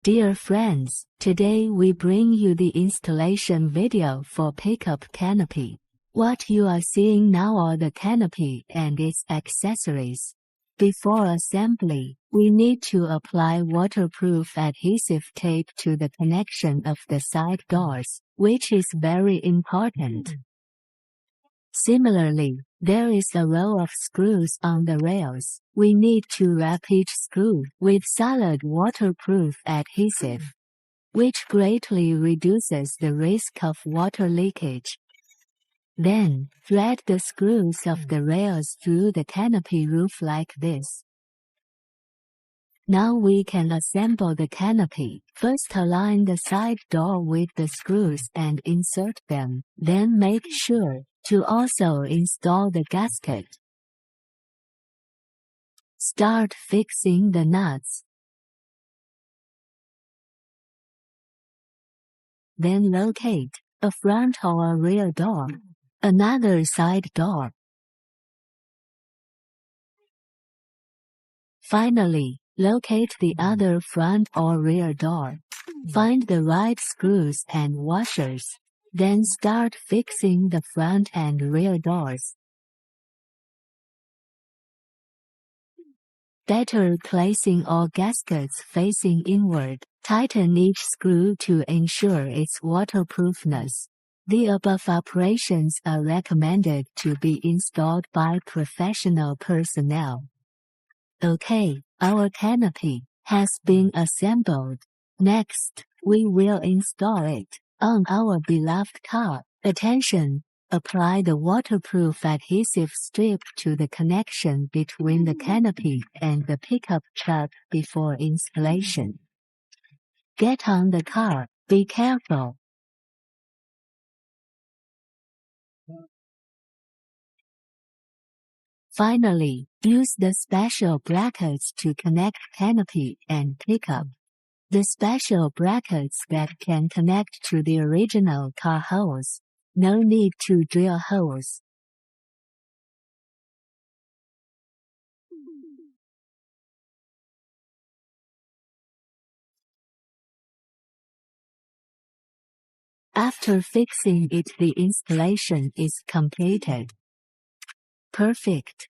Dear friends, today we bring you the installation video for pickup canopy. What you are seeing now are the canopy and its accessories. Before assembly, we need to apply waterproof adhesive tape to the connection of the side doors, which is very important. Similarly, there is a row of screws on the rails. We need to wrap each screw with solid waterproof adhesive, which greatly reduces the risk of water leakage. Then, thread the screws of the rails through the canopy roof like this. Now we can assemble the canopy. First align the side door with the screws and insert them. Then make sure to also install the gasket. Start fixing the nuts. Then locate a front or a rear door, another side door. Finally, locate the other front or rear door. Find the right screws and washers. Then start fixing the front and rear doors. Better placing all gaskets facing inward. Tighten each screw to ensure its waterproofness. The above operations are recommended to be installed by professional personnel. Okay, our canopy has been assembled. Next, we will install it on our beloved car. Attention! Apply the waterproof adhesive strip to the connection between the canopy and the pickup truck before installation. Get on the car. Be careful. Finally, use the special brackets to connect canopy and pickup. The special brackets that can connect to the original car hose. No need to drill holes. After fixing it, the installation is completed. Perfect.